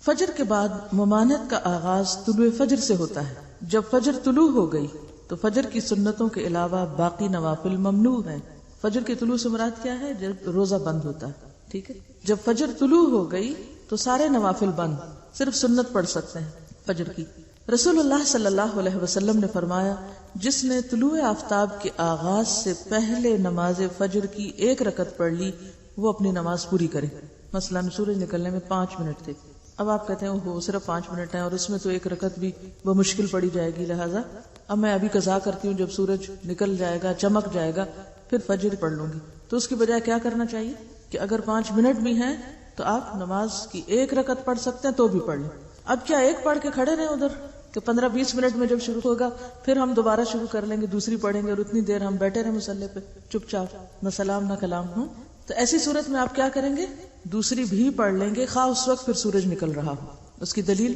فجر کے بعد ممانعت کا آغاز طلوع فجر سے ہوتا ہے. جب فجر طلوع ہو گئی تو فجر کی سنتوں کے علاوہ باقی نوافل ممنوع ہیں. فجر کے طلوع سے مراد کیا ہے؟ جب روزہ بند ہوتا ہے. ٹھیک ہے. جب فجر طلوع ہو گئی تو سارے نوافل بند، صرف سنت پڑھ سکتے ہیں فجر کی. رسول اللہ صلی اللہ علیہ وسلم نے فرمایا، جس نے طلوع آفتاب کے آغاز سے پہلے نماز فجر کی 1 رکعت پڑھ لی وہ اپنی نماز پوری کرے. مثلا سورج نکلنے میں 5 منٹ تھے، اب آپ کہتے ہیں وہ صرف 5 منٹ ہیں اور اس میں تو 1 رکعت بھی وہ مشکل پڑی جائے گی، لہٰذا اب میں ابھی قضا کرتی ہوں، جب سورج نکل جائے گا چمک جائے گا پھر فجر پڑھ لوں گی. تو اس کی بجائے کیا کرنا چاہیے کہ اگر 5 منٹ بھی ہیں تو آپ نماز کی 1 رکعت پڑھ سکتے ہیں تو بھی پڑھ لیں. اب کیا ایک پڑھ کے کھڑے رہیں ادھر کہ 15-20 منٹ میں جب شروع ہوگا پھر ہم دوبارہ شروع کر لیں گے، دوسری پڑھیں گے اور اتنی دیر ہم بیٹھے رہیں مصلی پہ چپ چاپ، نہ سلام نہ کلام ہو. تو ایسی صورت میں آپ کیا کریں گے؟ دوسری بھی پڑھ لیں گے خواہ اس وقت پھر سورج نکل رہا ہو. اس کی دلیل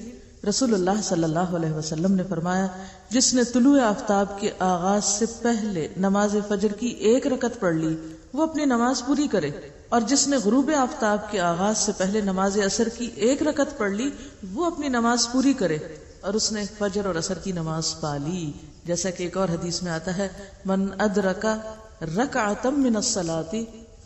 رسول اللہ صلی اللہ علیہ وسلم نے فرمایا، جس نے طلوع آفتاب کے آغاز سے پہلے نماز فجر کی 1 رکعت پڑھ لی وہ اپنی نماز پوری کرے، اور جس نے غروب آفتاب کے آغاز سے پہلے نماز عصر کی 1 رکعت پڑھ لی وہ اپنی نماز پوری کرے، اور اس نے فجر اور عصر کی نماز پا لی. جیسا کہ ایک اور حدیث میں آتا ہے، من ادرک رکعۃ من الصلاۃ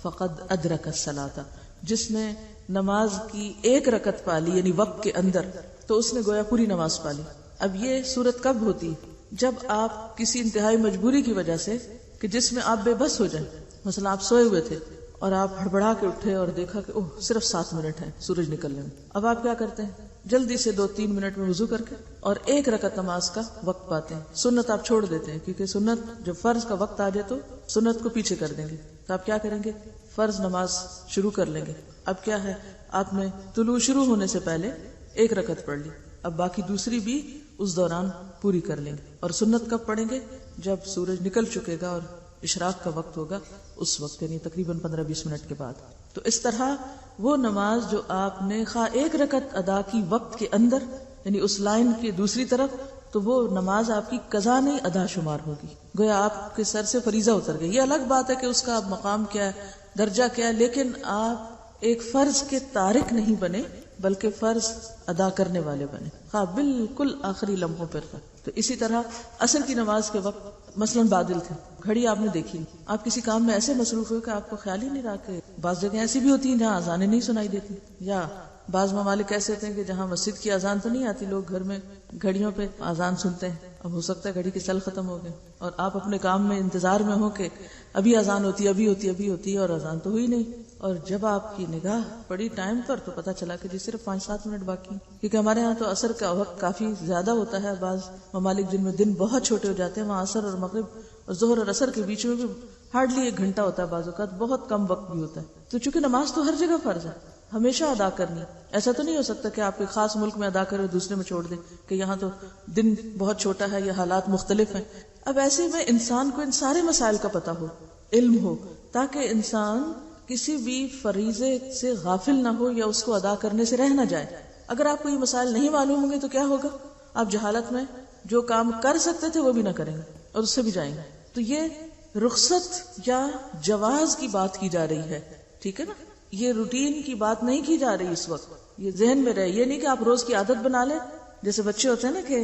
فقد ادرک الصلاۃ، جس نے نماز کی 1 رکعت پا لی یعنی وقت کے اندر تو اس نے گویا پوری نماز پا لی. اب یہ صورت کب ہوتی؟ جب آپ کسی انتہائی مجبوری کی وجہ سے کہ جس میں آپ بے بس ہو جائیں، مثلا آپ سوئے ہوئے تھے اور آپ ہڑبڑا کے اٹھے اور دیکھا کہ اوہ صرف 7 منٹ ہے سورج نکلنے میں. اب آپ کیا کرتے ہیں؟ جلدی سے 2-3 منٹ میں وضو کر کے اور 1 رکعت نماز کا وقت پاتے ہیں. سنت آپ چھوڑ دیتے ہیں کیونکہ سنت جب فرض کا وقت آ جائے تو سنت کو پیچھے کر دیں گے. تو آپ کیا کریں گے؟ فرض نماز شروع کر لیں گے. اب کیا ہے، آپ نے طلوع شروع ہونے سے پہلے 1 رکعت پڑھ لی، اب باقی دوسری بھی اس دوران پوری کر لیں گے. اور سنت کب پڑھیں گے؟ جب سورج نکل چکے گا اور اشراق کا وقت ہوگا اس وقت، یعنی تقریباً 15-20 منٹ کے بعد. تو اس طرح وہ نماز جو آپ نے خواہ 1 رکعت ادا کی وقت کے اندر یعنی اس لائن کی دوسری طرف، تو وہ نماز آپ کی قضا نہیں ادا شمار ہوگی، گویا آپ کے سر سے فریضہ اتر گئی. یہ الگ بات ہے کہ اس کا مقام کیا ہے، درجہ کیا ہے، لیکن آپ ایک فرض کے تارک نہیں بنے بلکہ فرض ادا کرنے والے بنے، ہاں بالکل آخری لمحوں پر. تو اسی طرح عصر کی نماز کے وقت مثلاً بادل تھے، گھڑی آپ نے دیکھی، آپ کسی کام میں ایسے مصروف ہوئے کہ آپ کو خیال ہی نہیں رہا کہ بعض جگہیں ایسی بھی ہوتی ہیں جہاں اذانیں نہیں سنائی دیتی، یا بعض ممالک ایسے ہوتے ہیں کہ جہاں مسجد کی اذان تو نہیں آتی، لوگ گھر میں گھڑیوں پہ اذان سنتے ہیں. اب ہو سکتا ہے گھڑی کی سل ختم ہو گئے اور آپ اپنے کام میں انتظار میں ہو کہ ابھی اذان ہوتی ہے اور اذان تو ہوئی نہیں، اور جب آپ کی نگاہ پڑی ٹائم پر تو پتا چلا کہ جی صرف 5-7 منٹ باقی. کیونکہ ہمارے ہاں تو عصر کا وقت کافی زیادہ ہوتا ہے، بعض ممالک جن میں دن بہت چھوٹے ہو جاتے ہیں وہاں عصر اور مغرب اور ظہر اور عصر کے بیچ میں بھی ہارڈلی 1 گھنٹہ ہوتا ہے، بعض اوقات بہت کم وقت بھی ہوتا ہے. تو چونکہ نماز تو ہر جگہ فرض ہے، ہمیشہ ادا کرنی. ایسا تو نہیں ہو سکتا کہ آپ ایک خاص ملک میں ادا کریں اور دوسرے میں چھوڑ دیں کہ یہاں تو دن بہت چھوٹا ہے یا حالات مختلف ہیں. اب ایسے میں انسان کو ان سارے مسائل کا پتہ ہو، علم ہو، تاکہ انسان کسی بھی فریضے سے غافل نہ ہو یا اس کو ادا کرنے سے رہ نہ جائے. اگر آپ کو یہ مسائل نہیں معلوم ہوں گے تو کیا ہوگا؟ آپ جہالت میں جو کام کر سکتے تھے وہ بھی نہ کریں گے اور اس سے بھی جائیں گے. تو یہ رخصت یا جواز کی بات کی جا رہی ہے، ٹھیک ہے نا، یہ روٹین کی بات نہیں کی جا رہی اس وقت. یہ ذہن میں رہے، یہ نہیں کہ آپ روز کی عادت بنا لیں. جیسے بچے ہوتے ہیں نا کہ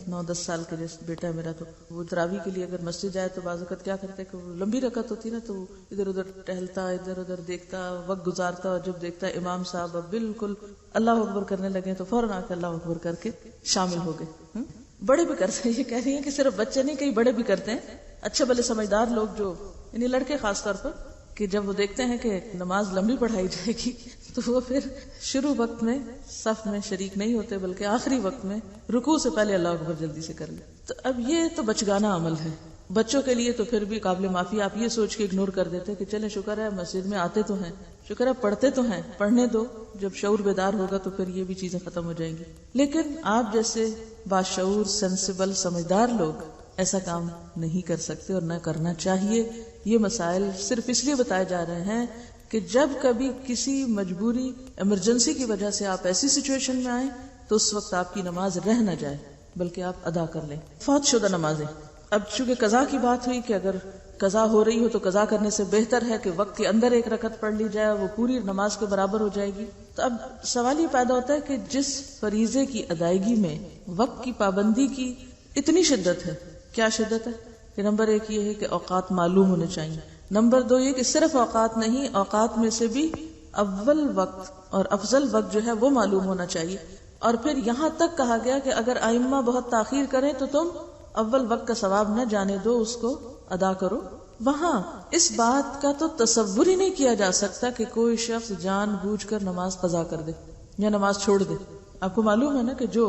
9-10 سال کے، جیسے بیٹا ہے میرا، تو وہ تراویح کے لیے اگر مسجد جائے تو بعض اوقات کیا کرتے کہ وہ لمبی رکعت ہوتی نا تو وہ ادھر ادھر ٹہلتا، ادھر ادھر دیکھتا، وقت گزارتا، اور جب دیکھتا امام صاحب اب بالکل اللہ اکبر کرنے لگے تو فوراً آ کے اللہ اکبر کر کے شامل ہو گئے. بڑے بھی کرتے ہیں، یہ کہہ رہی ہیں کہ صرف بچے نہیں، کئی بڑے بھی کرتے ہیں، اچھے بھلے سمجھدار لوگ جو یعنی لڑکے خاص طور پر، کہ جب وہ دیکھتے ہیں کہ نماز لمبی پڑھائی جائے گی تو وہ پھر شروع وقت میں صف میں شریک نہیں ہوتے بلکہ آخری وقت میں رکوع سے پہلے اللہ اکبر جلدی سے کر لیں. تو اب یہ تو بچگانہ عمل ہے. بچوں کے لیے تو پھر بھی قابل معافی، آپ یہ سوچ کے اگنور کر دیتے کہ چلیں شکر ہے مسجد میں آتے تو ہیں، شکر ہے پڑھتے تو ہیں، پڑھنے دو، جب شعور بیدار ہوگا تو پھر یہ بھی چیزیں ختم ہو جائیں گی. لیکن آپ جیسے باشعور، سینسیبل، سمجھدار لوگ ایسا کام نہیں کر سکتے اور نہ کرنا چاہیے. یہ مسائل صرف اس لیے بتائے جا رہے ہیں کہ جب کبھی کسی مجبوری ایمرجنسی کی وجہ سے آپ ایسی سچویشن میں آئیں تو اس وقت آپ کی نماز رہ نہ جائے بلکہ آپ ادا کر لیں. فوت شدہ نمازیں، اب چونکہ قضا کی بات ہوئی کہ اگر قضا ہو رہی ہو تو قضا کرنے سے بہتر ہے کہ وقت کے اندر ایک رکعت پڑھ لی جائے، وہ پوری نماز کے برابر ہو جائے گی. تو اب سوال یہ پیدا ہوتا ہے کہ جس فریضے کی ادائیگی میں وقت کی پابندی کی اتنی شدت ہے، کیا شدت ہے؟ کہ نمبر 1 یہ ہے کہ اوقات معلوم ہونے چاہیے. نمبر 2 یہ کہ صرف اوقات نہیں، اوقات میں سے بھی اول وقت اور افضل وقت جو ہے وہ معلوم ہونا چاہیے. اور پھر یہاں تک کہا گیا کہ اگر ائمہ بہت تاخیر کریں تو تم اول وقت کا ثواب نہ جانے دو، اس کو ادا کرو. وہاں اس بات کا تو تصور ہی نہیں کیا جا سکتا کہ کوئی شخص جان بوجھ کر نماز قضا کر دے یا نماز چھوڑ دے. آپ کو معلوم ہے نا کہ جو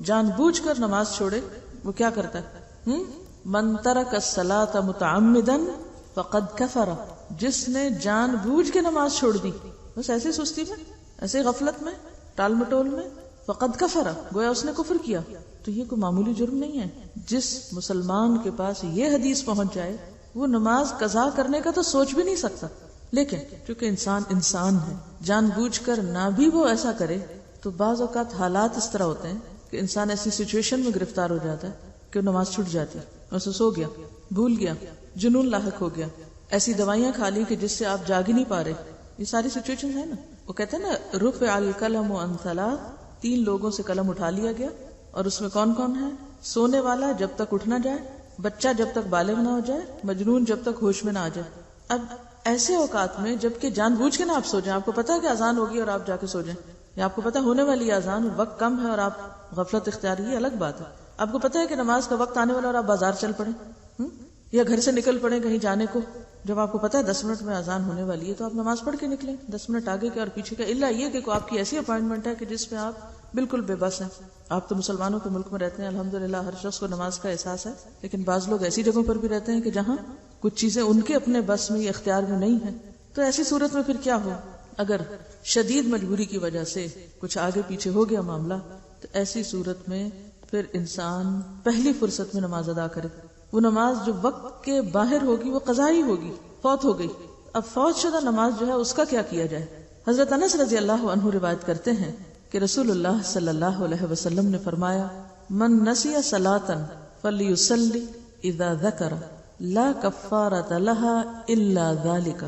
جان بوجھ کر نماز چھوڑے وہ کیا کرتا ہے؟ من ترک الصلاۃ متعمدا فقد کفر. جس نے جان بوجھ کے نماز چھوڑ دی، بس ایسے سستی میں، ایسے غفلت میں، ٹال مٹول میں، فقد کفر، گویا اس نے کفر کیا. تو یہ کوئی معمولی جرم نہیں ہے. جس مسلمان کے پاس یہ حدیث پہنچ جائے وہ نماز قضا کرنے کا تو سوچ بھی نہیں سکتا. لیکن چونکہ انسان ہے، جان بوجھ کر نہ بھی وہ ایسا کرے تو بعض اوقات حالات اس طرح ہوتے ہیں کہ انسان ایسی سچویشن میں گرفتار ہو جاتا ہے کہ نماز چھوٹ جاتی ہے، اسے سو گیا، بھول گیا، جنون لاحق ہو گیا، ایسی دوائیاں کھا لی کہ جس سے آپ جاگ ہی نہیں پا رہے. یہ ساری سچویشن ہے نا. وہ کہتے ہیں نا رفع القلم عن ثلاث، 3 لوگوں سے قلم اٹھا لیا گیا. اور اس میں کون کون ہے؟ سونے والا جب تک اٹھ نہ جائے، بچہ جب تک بالغ نہ ہو جائے، مجنون جب تک ہوش میں نہ آ جائے. اب ایسے اوقات میں جبکہ جان بوجھ کے نہ آپ سو جائیں، آپ کو پتا ہے کہ اذان ہوگی اور آپ جا کے سو جائیں، یا آپ کو پتا ہونے والی اذان اور وقت کم ہے اور آپ غفلت اختیار، یہ الگ بات ہے. آپ کو پتا ہے کہ نماز کا وقت آنے والا اور آپ بازار چل پڑیں یا گھر سے نکل پڑیں کہیں جانے کو، جب آپ کو پتا ہے 10 منٹ میں اذان ہونے والی ہے تو آپ نماز پڑھ کے نکلیں 10 منٹ آگے کے اور پیچھے کا. الا یہ کہ آپ کی ایسی اپائنٹمنٹ ہے کہ جس میں آپ بالکل بے بس ہیں. آپ تو مسلمانوں کے ملک میں رہتے ہیں، الحمدللہ ہر شخص کو نماز کا احساس ہے، لیکن بعض لوگ ایسی جگہوں پر بھی رہتے ہیں کہ جہاں کچھ چیزیں ان کے اپنے بس میں یا اختیار میں نہیں ہیں. تو ایسی صورت میں پھر کیا ہو؟ اگر شدید مجبوری کی وجہ سے کچھ آگے پیچھے ہو گیا معاملہ، تو ایسی صورت میں پھر انسان پہلی فرصت میں نماز ادا کرے. وہ نماز جو وقت کے باہر ہوگی وہ قضائی ہوگی، فوت ہو گئی. اب فوت شدہ نماز جو ہے اس کا کیا کیا جائے؟ حضرت انس رضی اللہ عنہ روایت کرتے ہیں کہ رسول اللہ صلی اللہ علیہ وسلم نے فرمایا، من نسی صلاۃ فلیصلی اذا ذکر لا کفارۃ لها الا ذلک.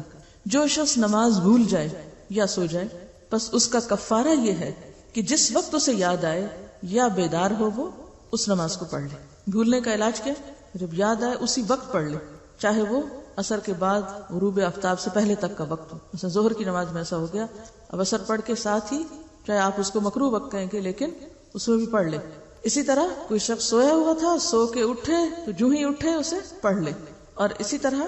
جو شخص نماز بھول جائے یا سو جائے، بس اس کا کفارہ یہ ہے کہ جس وقت اسے یاد آئے یا بیدار ہو وہ اس نماز کو پڑھ لے. بھولنے کا علاج کیا؟ جب یاد آئے اسی وقت پڑھ لے، چاہے وہ عصر کے بعد غروب آفتاب سے پہلے تک کا وقت ہو. مثلا ظہر کی نماز میں ایسا ہو گیا، اب عصر پڑھ کے ساتھ ہی، چاہے آپ اس کو مکروہ وقت کہیں گے لیکن اس میں بھی پڑھ لے. اسی طرح کوئی شخص سویا ہوا تھا، سو کے اٹھے تو جو ہی اٹھے اسے پڑھ لے. اور اسی طرح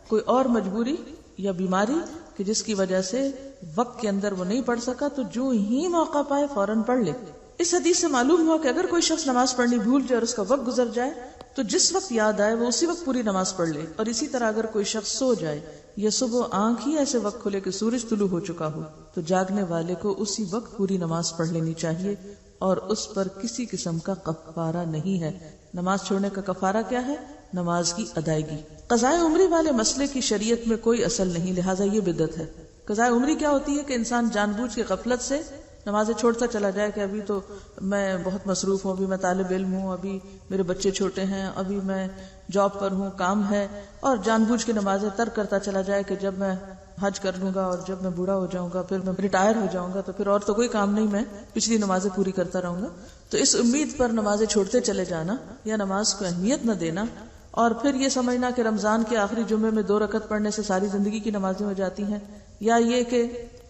کوئی اور مجبوری یا بیماری کہ جس کی وجہ سے وقت کے اندر وہ نہیں پڑھ سکا تو جو ہی موقع پائے فوراً پڑھ لے. اس حدیث سے معلوم ہوا کہ اگر کوئی شخص نماز پڑھنی بھول جائے اور اس کا وقت گزر جائے تو جس وقت یاد آئے وہ اسی وقت پوری نماز پڑھ لے. اور اسی طرح اگر کوئی شخص سو جائے یا صبح آنکھ ہی ایسے وقت کھلے کہ سورج طلوع ہو چکا ہو تو جاگنے والے کو اسی وقت پوری نماز پڑھ لینی چاہیے اور اس پر کسی قسم کا کفارہ نہیں ہے. نماز چھوڑنے کا کفارہ کیا ہے؟ نماز کی ادائیگی. قضاء عمری والے مسئلے کی شریعت میں کوئی اصل نہیں، لہٰذا یہ بدعت ہے. قضاء عمری کیا ہوتی ہے کہ انسان جان بوجھ کے غفلت سے نمازیں چھوڑتا چلا جائے کہ ابھی تو میں بہت مصروف ہوں، ابھی میں طالب علم ہوں، ابھی میرے بچے چھوٹے ہیں، ابھی میں جاب پر ہوں، کام ہے، اور جان بوجھ کے نمازیں ترک کرتا چلا جائے کہ جب میں حج کر لوں گا اور جب میں بوڑھا ہو جاؤں گا، پھر میں ریٹائر ہو جاؤں گا تو پھر اور تو کوئی کام نہیں، میں پچھلی نمازیں پوری کرتا رہوں گا. تو اس امید پر نمازیں چھوڑتے چلے جانا یا نماز کو اہمیت نہ دینا اور پھر یہ سمجھنا کہ رمضان کے آخری جمعے میں 2 رکعت پڑھنے سے ساری زندگی کی نمازیں ہو جاتی ہیں، یا یہ کہ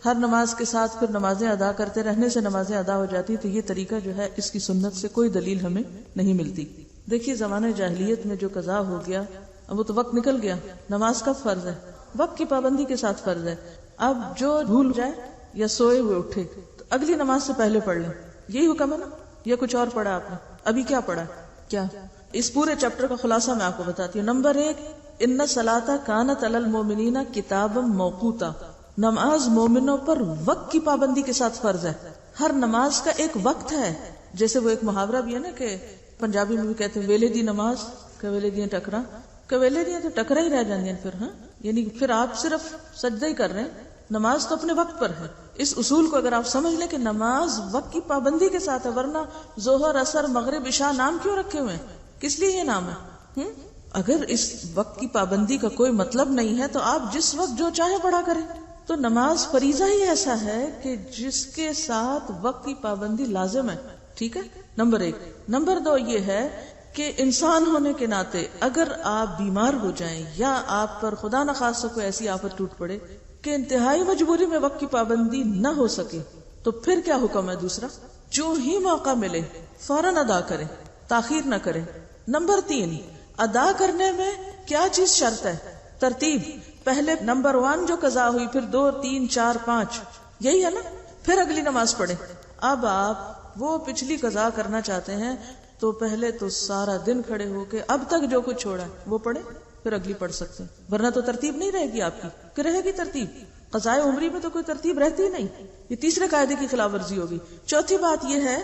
ہر نماز کے ساتھ پھر نمازیں ادا کرتے رہنے سے نمازیں ادا ہو جاتی، تو یہ طریقہ جو ہے اس کی سنت سے کوئی دلیل ہمیں نہیں ملتی. دیکھیے زمانہ جاہلیت میں جو قضا ہو گیا اب وہ تو وقت نکل گیا. نماز کب فرض ہے؟ وقت کی پابندی کے ساتھ فرض ہے. اب جو بھول جائے یا سوئے ہوئے اٹھے تو اگلی نماز سے پہلے پڑھ لیں، یہی حکم ہے نا؟ یا کچھ اور پڑھا آپ نے؟ ابھی کیا پڑھا؟ کیا اس پورے چیپٹر کا خلاصہ میں آپ کو بتاتی ہوں. نمبر 1، ان الصلاۃ کانت علی المؤمنین کتابا موقوتا. نماز مومنوں پر وقت کی پابندی کے ساتھ فرض ہے. ہر نماز کا ایک وقت ہے. جیسے وہ ایک محاورہ بھی ہے نا کہ پنجابی میں بھی کہتے ہیں ویلے دی نماز کویلے دیاں ٹکرا. کویلے دیاں تو ٹکرا ہی رہ جاندیاں پھر. ہاں یعنی پھر آپ صرف سجدہ ہی کر رہے ہیں، نماز تو اپنے وقت پر ہے. اس اصول کو اگر آپ سمجھ لیں کہ نماز وقت کی پابندی کے ساتھ ہے، ورنہ ظہر، عصر، مغرب، عشاء نام کیوں رکھے ہوئے ہیں؟ کس لیے یہ نام ہے؟ اگر اس وقت کی پابندی کا کوئی مطلب نہیں ہے تو آپ جس وقت جو چاہے پڑھا کریں. تو نماز فریضہ ہی ایسا ہے کہ جس کے ساتھ وقت کی پابندی لازم ہے. ٹھیک ہے، نمبر 1. نمبر 2 یہ ہے کہ انسان ہونے کے ناطے اگر آپ بیمار ہو جائیں یا آپ پر خدا نخواستہ کوئی ایسی آفت ٹوٹ پڑے کہ انتہائی مجبوری میں وقت کی پابندی نہ ہو سکے تو پھر کیا حکم ہے؟ دوسرا، جو ہی موقع ملے فوراً ادا کریں، تاخیر نہ کریں. نمبر 3، ادا کرنے میں کیا چیز شرط ہے؟ ترتیب. پہلے نمبر 1 جو قضا ہوئی، پھر 2 3 4 5، یہی ہے نا. پھر اگلی نماز پڑھیں. اب آپ وہ پچھلی قضا کرنا چاہتے ہیں تو پہلے تو سارا دن کھڑے ہو کے اب تک جو کچھ چھوڑا ہے وہ پڑھیں، پھر اگلی پڑھ سکتے ہیں. ورنہ تو ترتیب نہیں رہے گی آپ کی. کہ رہے گی ترتیب؟ قضائے عمری میں تو کوئی ترتیب رہتی ہی نہیں. یہ تیسرے قاعدے کی خلاف ورزی ہوگی. چوتھی بات یہ ہے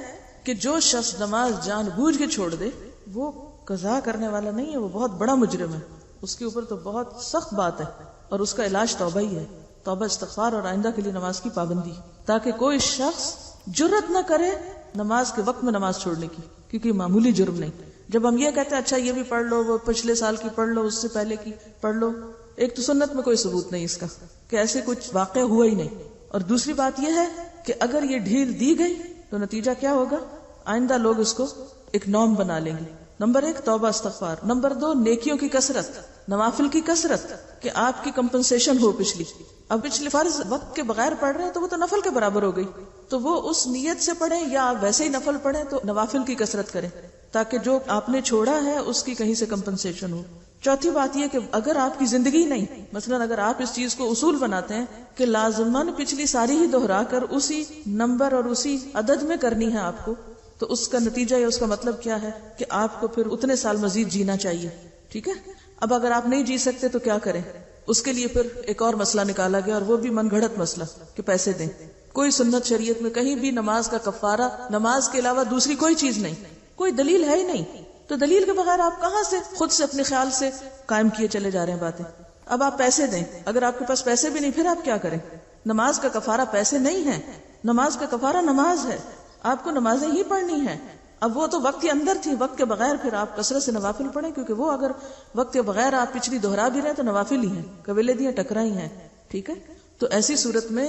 کہ جو شخص نماز جان بوجھ کے چھوڑ دے وہ قضا کرنے والا نہیں ہے، وہ بہت بڑا مجرم ہے. اس کے اوپر تو بہت سخت بات ہے اور اس کا علاج توبہ ہی ہے. توبہ، استغفار اور آئندہ کے لیے نماز کی پابندی، تاکہ کوئی شخص جرت نہ کرے نماز کے وقت میں نماز چھوڑنے کی، کیونکہ معمولی جرم نہیں. جب ہم یہ کہتے ہیں اچھا یہ بھی پڑھ لو، وہ پچھلے سال کی پڑھ لو، اس سے پہلے کی پڑھ لو، ایک تو سنت میں کوئی ثبوت نہیں اس کا کہ ایسے کچھ واقع ہوا ہی نہیں. اور دوسری بات یہ ہے کہ اگر یہ ڈھیل دی گئی تو نتیجہ کیا ہوگا؟ آئندہ لوگ اس کو ایک نارم بنا لیں گے. نمبر 1 توبہ استغفار. نمبر 2 نیکیوں کی کثرت، نوافل کی کثرت، کہ آپ کی کمپنسیشن ہو پچھلی. اب پچھلی فرض وقت کے بغیر پڑھ رہے ہیں تو وہ تو نفل کے برابر ہو گئی، تو وہ اس نیت سے پڑھیں یا آپ ویسے ہی نفل پڑھیں تو نوافل کی کثرت کریں تاکہ جو آپ نے چھوڑا ہے اس کی کہیں سے کمپنسیشن ہو. چوتھی بات یہ کہ اگر آپ کی زندگی نہیں، مثلا اگر آپ اس چیز کو اصول بناتے ہیں کہ لازماً پچھلی ساری ہی دہرا کر اسی نمبر اور اسی عدد میں کرنی ہے آپ کو، تو اس کا نتیجہ یا اس کا مطلب کیا ہے کہ آپ کو پھر اتنے سال مزید جینا چاہیے. ٹھیک ہے. اب اگر آپ نہیں جی سکتے تو کیا کریں؟ اس کے لیے پھر ایک اور مسئلہ نکالا گیا، اور وہ بھی من گھڑت مسئلہ کہ پیسے دیں. کوئی سنت شریعت میں کہیں بھی نماز کا کفارہ نماز کے علاوہ دوسری کوئی چیز نہیں، کوئی دلیل ہے ہی نہیں. تو دلیل کے بغیر آپ کہاں سے خود سے اپنے خیال سے قائم کیے چلے جا رہے ہیں باتیں. اب آپ پیسے دیں، اگر آپ کے پاس پیسے بھی نہیں پھر آپ کیا کریں؟ نماز کا کفارہ پیسے نہیں ہے، نماز کا کفارہ نماز ہے. آپ کو نمازیں ہی پڑھنی ہیں. اب وہ تو وقت کے اندر تھی، وقت کے بغیر پھر آپ کثرت سے نوافل پڑھیں، کیونکہ وہ اگر وقت کے بغیر آپ پچھلی دہرا بھی رہے تو نوافل ہی ہیں، قبیلے دیاں ٹکرائی ہیں. ٹھیک ہے. تو ایسی صورت میں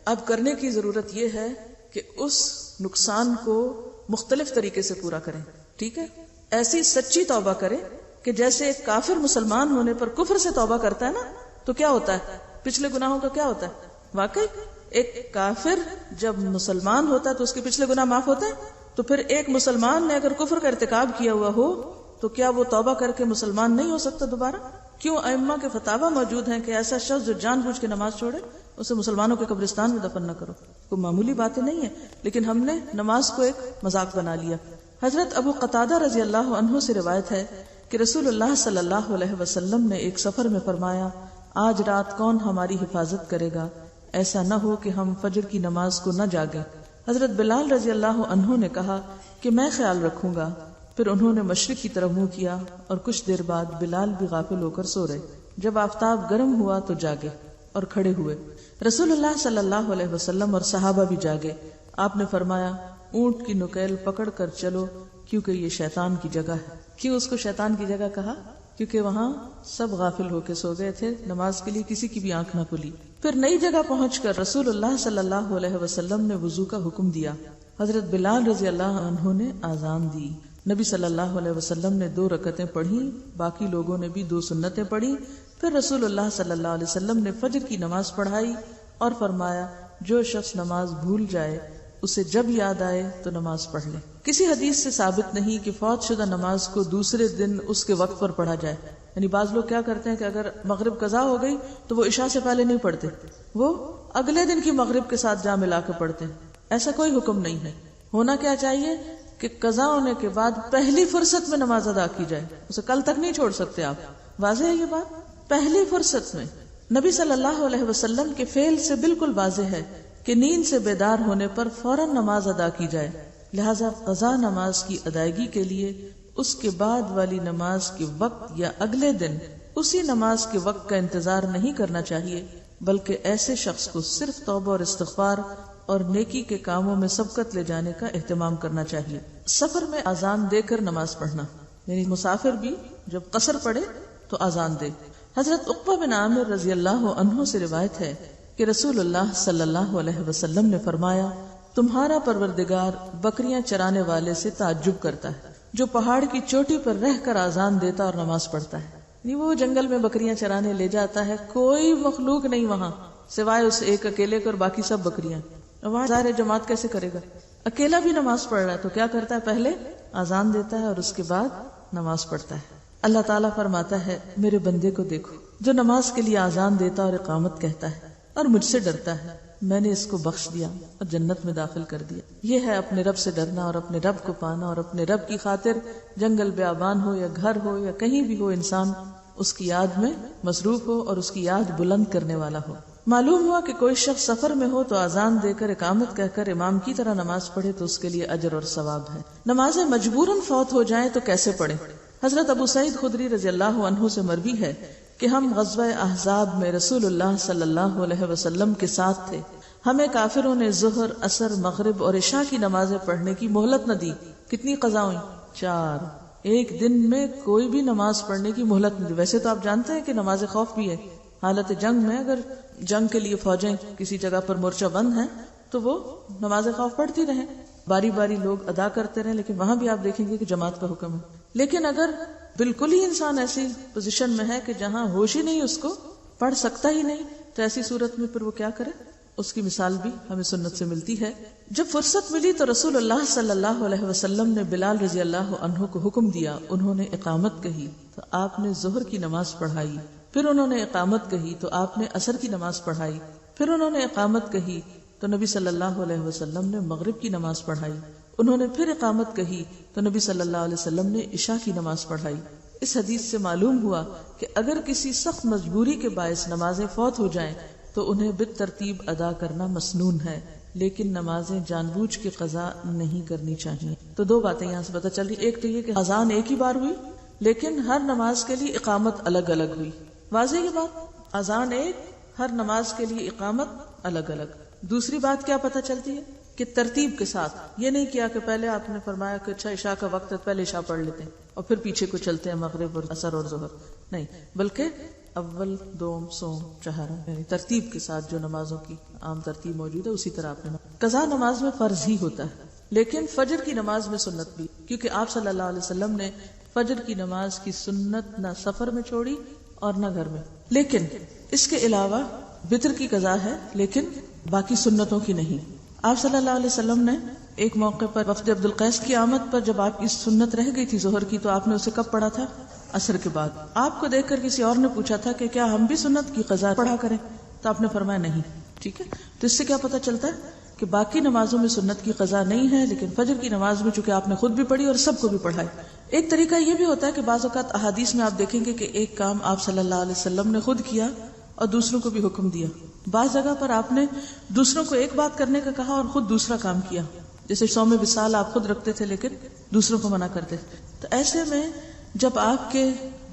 اب کرنے کی ضرورت یہ ہے کہ اس نقصان کو مختلف طریقے سے پورا کریں. ٹھیک ہے. ایسی سچی توبہ کریں کہ جیسے ایک کافر مسلمان ہونے پر کفر سے توبہ کرتا ہے نا، تو کیا ہوتا ہے؟ پچھلے گناہوں کا کیا ہوتا ہے؟ واقعی ایک کافر جب مسلمان ہوتا ہے تو اس کے پچھلے گناہ معاف ہوتے ہیں. تو پھر ایک مسلمان نے اگر کفر کا ارتکاب کیا ہوا ہو تو کیا وہ توبہ کر کے مسلمان نہیں ہو سکتا دوبارہ؟ کیوں ائمہ کے فتاوی موجود ہیں کہ ایسا شخص جو جان بوجھ کے نماز چھوڑے اسے مسلمانوں کے قبرستان میں دفن نہ کرو. کوئی معمولی باتیں نہیں ہے، لیکن ہم نے نماز کو ایک مذاق بنا لیا. حضرت ابو قتادہ رضی اللہ عنہ سے روایت ہے کہ رسول اللہ صلی اللہ علیہ وسلم نے ایک سفر میں فرمایا، آج رات کون ہماری حفاظت کرے گا؟ ایسا نہ ہو کہ ہم فجر کی نماز کو نہ جاگیں. حضرت بلال رضی اللہ عنہ نے کہا کہ میں خیال رکھوں گا. پھر انہوں نے مشرق کی طرف منہ کیا اور کچھ دیر بعد بلال بھی غافل ہو کر سو رہے. جب آفتاب گرم ہوا تو جاگے اور کھڑے ہوئے. رسول اللہ صلی اللہ علیہ وسلم اور صحابہ بھی جاگے. آپ نے فرمایا، اونٹ کی نکیل پکڑ کر چلو کیونکہ یہ شیطان کی جگہ ہے. کیوں اس کو شیطان کی جگہ کہا؟ کیونکہ وہاں سب غافل ہو کے سو گئے تھے، نماز کے لیے کسی کی بھی آنکھ نہ کھلی. پھر نئی جگہ پہنچ کر رسول اللہ صلی اللہ علیہ وسلم نے وضو کا حکم دیا. حضرت بلال رضی اللہ عنہ نے آذان دی. نبی صلی اللہ علیہ وسلم نے 2 رکعتیں پڑھی، باقی لوگوں نے بھی 2 سنتیں پڑھی. پھر رسول اللہ صلی اللہ علیہ وسلم نے فجر کی نماز پڑھائی اور فرمایا، جو شخص نماز بھول جائے اسے جب یاد آئے تو نماز پڑھ لے. کسی حدیث سے ثابت نہیں کہ فوت شدہ نماز کو دوسرے دن اس کے وقت پر پڑھا جائے. یعنی بعض لوگ کیا کرتے ہیں کہ اگر مغرب قضا ہو گئی تو وہ عشاء سے پہلے نہیں پڑھتے، وہ اگلے دن کی مغرب کے ساتھ جا ملا کے پڑھتے ہیں. ایسا کوئی حکم نہیں ہے. ہونا کیا چاہیے کہ قضا ہونے کے بعد پہلی فرصت میں نماز ادا کی جائے، اسے کل تک نہیں چھوڑ سکتے آپ. واضح ہے یہ بات؟ پہلی فرصت میں. نبی صلی اللہ علیہ وسلم کے فعل سے بالکل واضح ہے کہ نیند سے بیدار ہونے پر فوراً نماز ادا کی جائے. لہذا قضا نماز کی ادائیگی کے لیے اس کے بعد والی نماز کے وقت یا اگلے دن اسی نماز کے وقت کا انتظار نہیں کرنا چاہیے، بلکہ ایسے شخص کو صرف توبہ اور استغفار اور نیکی کے کاموں میں سبقت لے جانے کا اہتمام کرنا چاہیے. سفر میں اذان دے کر نماز پڑھنا. یعنی مسافر بھی جب قصر پڑے تو اذان دے. حضرت عقبہ بن عامر رضی اللہ عنہ سے روایت ہے کہ رسول اللہ صلی اللہ علیہ وسلم نے فرمایا تمہارا پروردگار بکریاں چرانے والے سے تعجب کرتا ہے جو پہاڑ کی چوٹی پر رہ کر اذان دیتا اور نماز پڑھتا ہے. نہیں وہ جنگل میں بکریاں چرانے لے جاتا ہے, کوئی مخلوق نہیں وہاں سوائے اس ایک اکیلے کو اور باقی سب بکریاں. وہاں ظاہر جماعت کیسے کرے گا؟ اکیلا بھی نماز پڑھ رہا ہے تو کیا کرتا ہے؟ پہلے اذان دیتا ہے اور اس کے بعد نماز پڑھتا ہے. اللہ تعالیٰ فرماتا ہے میرے بندے کو دیکھو جو نماز کے لیے اذان دیتا اور اقامت کہتا ہے اور مجھ سے ڈرتا ہے, میں نے اس کو بخش دیا اور جنت میں داخل کر دیا. یہ ہے اپنے رب سے ڈرنا اور اپنے رب کو پانا, اور اپنے رب کی خاطر جنگل بیابان ہو یا گھر ہو یا کہیں بھی ہو انسان اس کی یاد میں مصروف ہو اور اس کی یاد بلند کرنے والا ہو. معلوم ہوا کہ کوئی شخص سفر میں ہو تو اذان دے کر اقامت کہہ کر امام کی طرح نماز پڑھے تو اس کے لیے اجر اور ثواب ہے. نمازیں مجبوراً فوت ہو جائیں تو کیسے پڑھیں؟ حضرت ابو سعید خدری رضی اللہ عنہ سے مروی ہے کہ ہم غزوہ احزاب میں رسول اللہ صلی اللہ علیہ وسلم کے ساتھ تھے. ہمیں کافروں نے ظہر, عصر, مغرب اور عشاء کی نمازیں پڑھنے کی مہلت نہ دی. کتنی قضا ہوئی؟ 4. ایک دن میں کوئی بھی نماز پڑھنے کی مہلت نہیں دی. ویسے تو آپ جانتے ہیں کہ نماز خوف بھی ہے حالت جنگ میں, اگر جنگ کے لیے فوجیں کسی جگہ پر مورچہ بند ہیں تو وہ نماز خوف پڑھتی رہیں, باری باری لوگ ادا کرتے رہیں, لیکن وہاں بھی آپ دیکھیں گے کہ جماعت کا حکم ہے. لیکن اگر بالکل ہی انسان ایسی پوزیشن میں ہے کہ جہاں ہوش ہی نہیں, اس کو پڑھ سکتا ہی نہیں, تو ایسی صورت میں پھر وہ کیا کرے؟ اس کی مثال بھی ہمیں سنت سے ملتی ہے. جب فرصت ملی تو رسول اللہ صلی اللہ علیہ وسلم نے بلال رضی اللہ عنہ کو حکم دیا. انہوں نے اقامت کہی تو آپ نے ظہر کی نماز پڑھائی, پھر انہوں نے اقامت کہی تو آپ نے عصر کی نماز پڑھائی, پھر انہوں نے اقامت کہی تو نبی صلی اللہ علیہ وسلم نے مغرب کی نماز پڑھائی, انہوں نے پھر اقامت کہی تو نبی صلی اللہ علیہ وسلم نے عشاء کی نماز پڑھائی. اس حدیث سے معلوم ہوا کہ اگر کسی سخت مجبوری کے باعث نمازیں فوت ہو جائیں تو انہیں بالترتیب ادا کرنا مسنون ہے, لیکن نمازیں جان بوجھ کے قضا نہیں کرنی چاہیے. تو 2 باتیں یہاں سے پتہ چلی. ایک تو یہ کہ اذان ایک ہی بار ہوئی لیکن ہر نماز کے لیے اقامت الگ الگ ہوئی. واضح یہ بات, اذان ایک, ہر نماز کے لیے اقامت الگ الگ. دوسری بات کیا پتہ چلتی ہے کہ ترتیب کے ساتھ, یہ نہیں کیا کہ پہلے آپ نے فرمایا کہ اچھا عشاء کا وقت ہے پہلے عشاء پڑھ لیتے ہیں اور پھر پیچھے کو چلتے ہیں مغرب اور عصر اور ظہر, نہیں, بلکہ اول, دوم, سوم, چہارم, یعنی ترتیب کے ساتھ جو نمازوں کی عام ترتیب موجود ہے اسی طرح آپ نے. قضا نماز میں فرض ہی ہوتا ہے لیکن فجر کی نماز میں سنت بھی, کیونکہ آپ صلی اللہ علیہ وسلم نے فجر کی نماز کی سنت نہ سفر میں چھوڑی اور نہ گھر میں. لیکن اس کے علاوہ وتر کی قضا ہے لیکن باقی سنتوں کی نہیں. آپ صلی اللہ علیہ وسلم نے ایک موقع پر وفد عبد القیس کی آمد پر جب آپ کی سنت رہ گئی تھی ظہر کی تو آپ نے اسے کب پڑھا تھا؟ عصر کے بعد. آپ کو دیکھ کر کسی اور نے پوچھا تھا کہ کیا ہم بھی سنت کی قضا پڑھا کریں, تو آپ نے فرمایا نہیں. ٹھیک ہے, تو اس سے کیا پتہ چلتا ہے کہ باقی نمازوں میں سنت کی قضا نہیں ہے, لیکن فجر کی نماز میں چونکہ آپ نے خود بھی پڑھی اور سب کو بھی پڑھائی. ایک طریقہ یہ بھی ہوتا ہے کہ بعض اوقات احادیث میں آپ دیکھیں گے کہ ایک کام آپ صلی اللہ علیہ وسلم نے خود کیا اور دوسروں کو بھی حکم دیا. بعض جگہ پر آپ نے دوسروں کو ایک بات کرنے کا کہا اور خود دوسرا کام کیا, جیسے صوم وصال آپ خود رکھتے تھے لیکن دوسروں کو منع کرتے تھے. تو ایسے میں جب آپ کے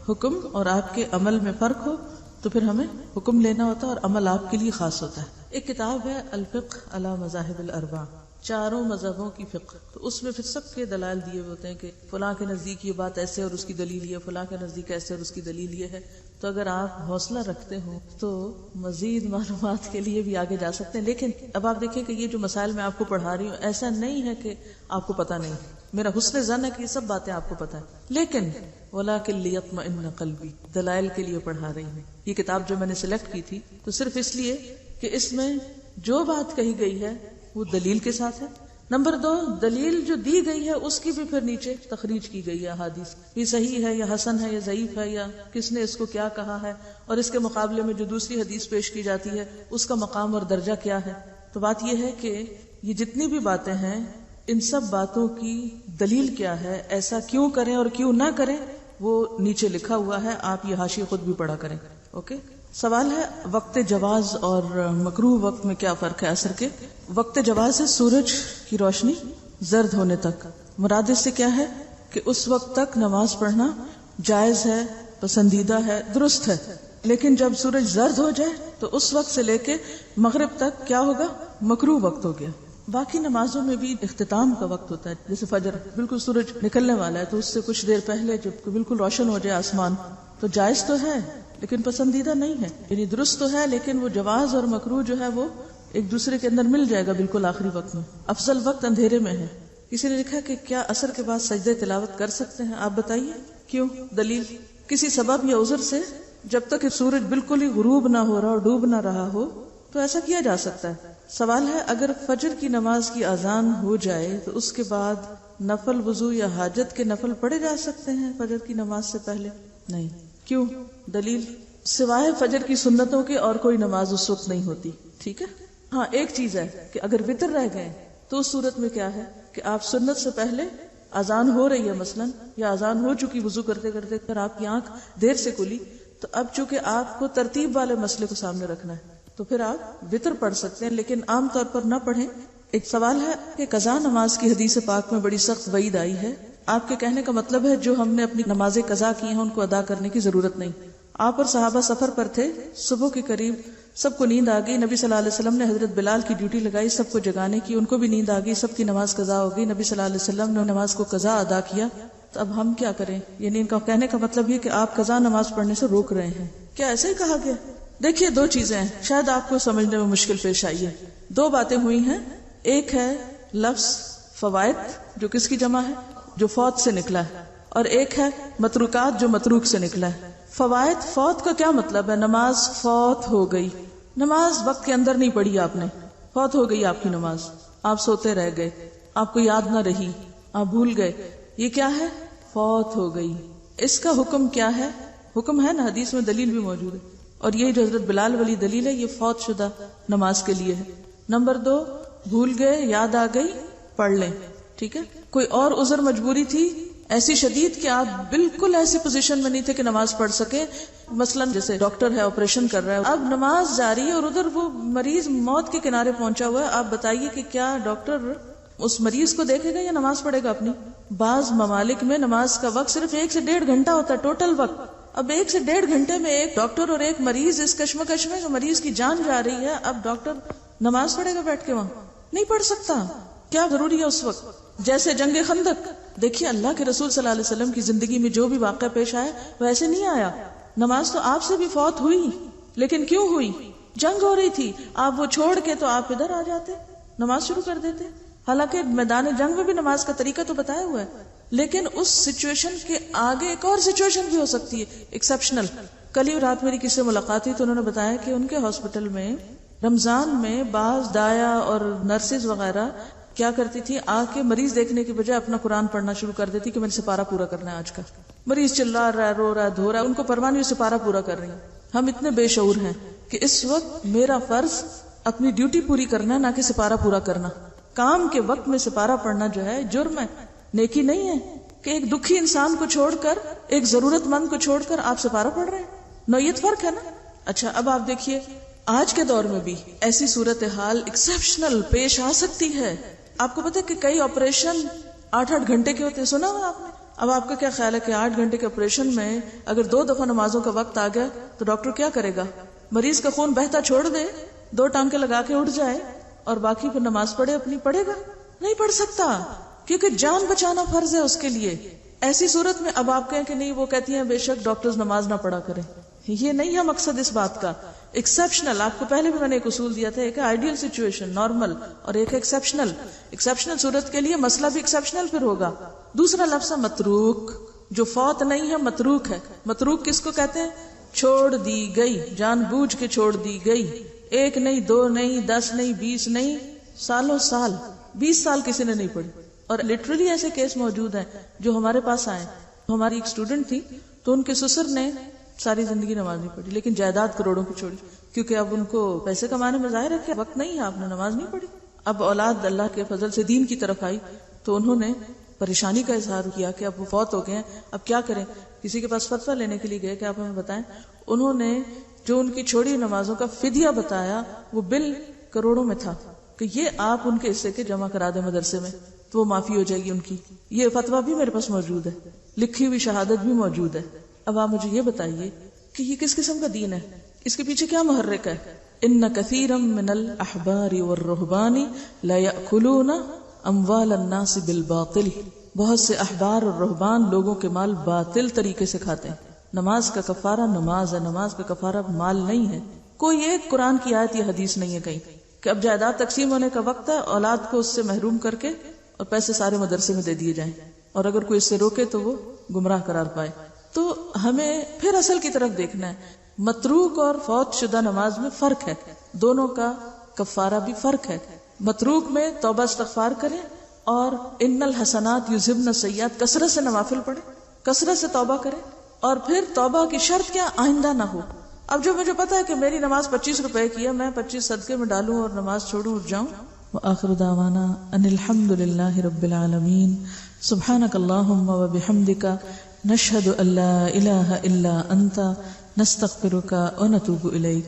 حکم اور آپ کے عمل میں فرق ہو تو پھر ہمیں حکم لینا ہوتا ہے اور عمل آپ کے لیے خاص ہوتا ہے. ایک کتاب ہے الفقہ علی مذاہب الاربع, 4 مذہبوں کی فقہ, تو اس میں پھر سب کے دلائل دیے ہوتے ہیں کہ فلاں کے نزدیک یہ بات ایسے اور اس کی دلیل یہ, فلاں کے نزدیک ایسے اور اس کی دلیل یہ ہے. تو اگر آپ حوصلہ رکھتے ہو تو مزید معلومات کے لیے بھی آگے جا سکتے ہیں. لیکن اب آپ دیکھیں کہ یہ جو مسائل میں آپ کو پڑھا رہی ہوں ایسا نہیں ہے کہ آپ کو پتہ نہیں, میرا حسن ظن ہے کہ یہ سب باتیں آپ کو پتہ ہے, لیکن وَلَٰكِن لِيَطْمَئِنَّ قَلْبِي دلائل کے لیے پڑھا رہی ہوں. یہ کتاب جو میں نے سلیکٹ کی تھی تو صرف اس لیے کہ اس میں جو بات کہی گئی ہے وہ دلیل کے ساتھ ہے. نمبر 2, دلیل جو دی گئی ہے اس کی بھی پھر نیچے تخریج کی گئی ہے احادیث, یہ صحیح ہے یا حسن ہے یا ضعیف ہے یا کس نے اس کو کیا کہا ہے, اور اس کے مقابلے میں جو دوسری حدیث پیش کی جاتی ہے اس کا مقام اور درجہ کیا ہے. تو بات یہ ہے کہ یہ جتنی بھی باتیں ہیں ان سب باتوں کی دلیل کیا ہے, ایسا کیوں کریں اور کیوں نہ کریں, وہ نیچے لکھا ہوا ہے, آپ یہ حاشیے خود بھی پڑھا کریں. اوکے. سوال ہے وقت جواز اور مکروہ وقت میں کیا فرق ہے اثر کے؟ وقت جواز ہے سورج کی روشنی زرد ہونے تک. مراد اس سے کیا ہے کہ اس وقت تک نماز پڑھنا جائز ہے, پسندیدہ ہے, درست ہے. لیکن جب سورج زرد ہو جائے تو اس وقت سے لے کے مغرب تک کیا ہوگا؟ مکروہ وقت ہو گیا. باقی نمازوں میں بھی اختتام کا وقت ہوتا ہے، جیسے فجر بالکل سورج نکلنے والا ہے تو اس سے کچھ دیر پہلے جب بالکل روشن ہو جائے آسمان، تو جائز تو ہے لیکن پسندیدہ نہیں ہے، یعنی درست تو ہے لیکن وہ جواز اور مکروہ جو ہے وہ ایک دوسرے کے اندر مل جائے گا بالکل آخری وقت میں. افضل وقت اندھیرے میں ہے. کسی نے لکھا کہ کیا عصر کے بعد سجدے تلاوت کر سکتے ہیں؟ آپ بتائیے کیوں؟ دلیل؟ کسی سبب یا عذر سے جب تک کہ سورج بالکل ہی غروب نہ ہو رہا اور ڈوب نہ رہا ہو تو ایسا کیا جا سکتا ہے. سوال ہے اگر فجر کی نماز کی اذان ہو جائے تو اس کے بعد نفل وضو یا حاجت کے نفل پڑھے جا سکتے ہیں فجر کی نماز سے پہلے؟ نہیں. کیوں؟ دلیل؟ سوائے فجر کی سنتوں کے اور کوئی نماز اس وقت نہیں ہوتی. ٹھیک ہے. ہاں ایک چیز ہے کہ اگر وتر رہ گئے تو اس صورت میں کیا ہے کہ آپ سنت سے پہلے اذان ہو رہی ہے مثلا یا اذان ہو چکی وضو کرتے کرتے اگر آپ کی آنکھ دیر سے کھلی تو اب چونکہ آپ کو ترتیب والے مسئلے کو سامنے رکھنا ہے تو پھر آپ وتر پڑھ سکتے ہیں لیکن عام طور پر نہ پڑھیں. ایک سوال ہے کہ قضا نماز کی حدیث پاک میں بڑی سخت وعید آئی ہے. آپ کے کہنے کا مطلب ہے جو ہم نے اپنی نمازیں قضا کی ہیں ان کو ادا کرنے کی ضرورت نہیں. آپ اور صحابہ سفر پر تھے، صبح کے قریب سب کو نیند آ گئی، نبی صلی اللہ علیہ وسلم نے حضرت بلال کی ڈیوٹی لگائی سب کو جگانے کی، ان کو بھی نیند آ گئی، سب کی نماز قضا ہو گئی، نبی صلی اللہ علیہ وسلم نے نماز کو قضا ادا کیا. تو اب ہم کیا کریں؟ یعنی ان کا کہنے کا مطلب یہ کہ آپ قضا نماز پڑھنے سے روک رہے ہیں. کیا ایسے ہی کہا گیا؟ دیکھیے دو چیزیں ہیں، شاید آپ کو سمجھنے میں مشکل پیش آئی ہے. دو باتیں ہوئی ہیں. ایک ہے لفظ فوائد جو کس کی جمع ہے؟ جو فوت سے نکلا ہے، اور ایک ہے متروکات جو متروک سے نکلا ہے. فوائد، فوت کا کیا مطلب ہے؟ نماز فوت ہو گئی، نماز وقت کے اندر نہیں پڑھی آپ نے، فوت ہو گئی آپ کی نماز، آپ سوتے رہ گئے، آپ کو یاد نہ رہی، آپ بھول گئے، یہ کیا ہے؟ فوت ہو گئی. اس کا حکم کیا ہے؟ حکم ہے نا، حدیث میں دلیل بھی موجود ہے، اور یہ جو حضرت بلال والی دلیل ہے یہ فوت شدہ نماز کے لیے ہے. نمبر 2، بھول گئے، یاد آ گئی، پڑھ لیں. ٹھیک ہے. کوئی اور عذر مجبوری تھی ایسی شدید کہ آپ بالکل ایسی پوزیشن میں نہیں تھے کہ نماز پڑھ سکے، مثلا جیسے ڈاکٹر ہے آپریشن کر رہا ہے، اب نماز جاری ہے اور ادھر وہ مریض موت کے کنارے پہنچا ہوا ہے، آپ بتائیے کہ کیا ڈاکٹر اس مریض کو دیکھے گا یا نماز پڑھے گا اپنی؟ بعض ممالک میں نماز کا وقت صرف 1 سے 1.5 گھنٹہ ہوتا ہے ٹوٹل وقت. اب 1 سے 1.5 گھنٹے میں ایک ڈاکٹر اور ایک مریض اس کشمکش میں مریض کی جان جا رہی ہے، اب ڈاکٹر نماز پڑھے گا بیٹھ کے؟ وہاں نہیں پڑھ سکتا. کیا ضروری ہے اس وقت؟ جیسے جنگ خندق، دیکھیے اللہ کے رسول صلی اللہ علیہ وسلم کی زندگی میں جو بھی واقعہ پیش آیا ویسے نہیں آیا. نماز تو آپ سے بھی فوت ہوئی، لیکن کیوں ہوئی؟ جنگ ہو رہی تھی، آپ وہ چھوڑ کے تو آپ ادھر آ جاتے، نماز شروع کر دیتے. حالانکہ میدان جنگ میں بھی نماز کا طریقہ تو بتایا ہوا ہے، لیکن اس سچویشن کے آگے ایک اور سچویشن بھی ہو سکتی ہے ایکسپشنل. کل ہی رات میری کسی سے ملاقات ہوئی تو انہوں نے بتایا کہ ان کے ہاسپٹل میں رمضان میں بعض دایا اور نرسز وغیرہ کیا کرتی تھی، آ کے مریض دیکھنے کے بجائے اپنا قرآن پڑھنا شروع کر دیتی کہ میں نے سپارہ پورا کرنا ہے آج کا. مریض چلا رہا ہے، رو رہا ہے، دھو رہا ہے، ان کو پرواہ نہیں، سپارہ پورا کر رہی ہیں. ہم اتنے بے شعور ہیں کہ اس وقت میرا فرض اپنی ڈیوٹی پوری کرنا نہ کہ سپارہ پورا کرنا. کام کے وقت میں سپارہ پڑھنا جو ہے جرم ہے، نیکی نہیں ہے کہ ایک دکھی انسان کو چھوڑ کر، ایک ضرورت مند کو چھوڑ کر آپ سپارہ پڑھ رہے ہیں. نوعیت فرق ہے نا. اچھا اب آپ دیکھیے آج کے دور میں بھی ایسی صورتحال ایکسپشنل پیش آ سکتی ہے. آپ کو پتا ہے کہ کئی آپریشن 8-8 گھنٹے کے ہوتے ہیں، سنا ہوا آپ نے؟ اب آپ کا کیا خیال ہے کہ 8 گھنٹے کے آپریشن میں اگر 2 دفعہ نمازوں کا وقت آ گیا تو ڈاکٹر کیا کرے گا؟ مریض کا خون بہتا چھوڑ دے، 2 ٹانکے لگا کے اٹھ جائے اور باقی پھر نماز پڑھے اپنی؟ پڑھے گا؟ نہیں پڑھ سکتا، کیونکہ جان بچانا فرض ہے اس کے لیے. ایسی صورت میں اب آپ کہیں کہ نہیں، وہ کہتی ہیں بے شک ڈاکٹرز نماز نہ پڑھا کریں. یہ نہیں ہے مقصد اس بات کا. ایکسپشنل، آپ کو پہلے بھی میں نے ایک اصول دیا تھا، ایک ہے آئیڈیل سچویشن نارمل اور ایک ہے ایکسپشنل. ایکسپشنل صورت کے لیے مسئلہ بھی ایکسپشنل پھر ہوگا. دوسرا لفظ ہے متروک، جو فوت نہیں ہے متروک ہے. متروک کس کو کہتے ہیں؟ چھوڑ دی گئی، جان بوجھ کے چھوڑ دی گئی. 1 نہیں، 2 نہیں، 10 نہیں، 20 نہیں، سالوں سال، 20 سال کسی نے نہیں پڑھی. اور لٹرلی ایسے کیس موجود ہیں جو ہمارے پاس آئے. ہماری ایک اسٹوڈنٹ تھی تو ان کے سسر نے ساری زندگی نماز نہیں پڑھی، لیکن جائیداد کروڑوں کی چھوڑی، کیونکہ اب ان کو پیسے کمانے میں ظاہر ہے کہ وقت نہیں ہے، آپ نے نماز نہیں پڑھی. اب اولاد اللہ کے فضل سے دین کی طرف آئی تو انہوں نے پریشانی کا اظہار کیا کہ اب وہ فوت ہو گئے ہیں، اب کیا کریں. کسی کے پاس فتویٰ لینے کے لیے گئے کہ آپ ہمیں بتائیں. انہوں نے جو ان کی چھوڑی نمازوں کا فدیہ بتایا وہ بل کروڑوں میں تھا کہ یہ آپ ان کے حصے کے جمع کرا دیں مدرسے میں تو وہ معافی ہو جائے گی ان کی. یہ فتویٰ بھی میرے پاس موجود ہے، لکھی ہوئی شہادت بھی موجود ہے. اب آپ مجھے یہ بتائیے کہ یہ کس قسم کا دین ہے؟ اس کے پیچھے کیا محرک ہے؟ ان کثیرا من الاحبار والرہبان لا یأکلون اموال الناس بالباطل، بہت سے احبار اور رہبان لوگوں کے مال باطل طریقے سے کھاتے ہیں. نماز کا کفارہ نماز ہے، نماز کا کفارہ مال نہیں ہے. کوئی ایک قرآن کی آیت یا حدیث نہیں ہے کہیں کہ اب جائیداد تقسیم ہونے کا وقت ہے، اولاد کو اس سے محروم کر کے اور پیسے سارے مدرسے میں دے دیے جائیں، اور اگر کوئی اس سے روکے تو وہ گمراہ قرار پائے. تو ہمیں پھر اصل کی طرف دیکھنا ہے. متروک اور فوت شدہ نماز میں فرق ہے، دونوں کا کفارہ بھی فرق ہے. متروک میں توبہ استغفار کریں اور ان الحسنات یذہبن السیئات، کثرت سے نوافل پڑھیں، کثرت سے توبہ کریں. اور پھر توبہ کی شرط کیا؟ آئندہ نہ ہو. اب جو مجھے پتا ہے کہ میری نماز 25 روپے کی ہے، میں 25 صدقے میں ڈالوں اور نماز چھوڑوں اور جاؤں. وآخر دعوانا ان الحمد للہ رب العالمین. سبحانک اللہم وبحمدک، نشہد ان لا الہ الا انت، نستغفرک ونتوب الیک.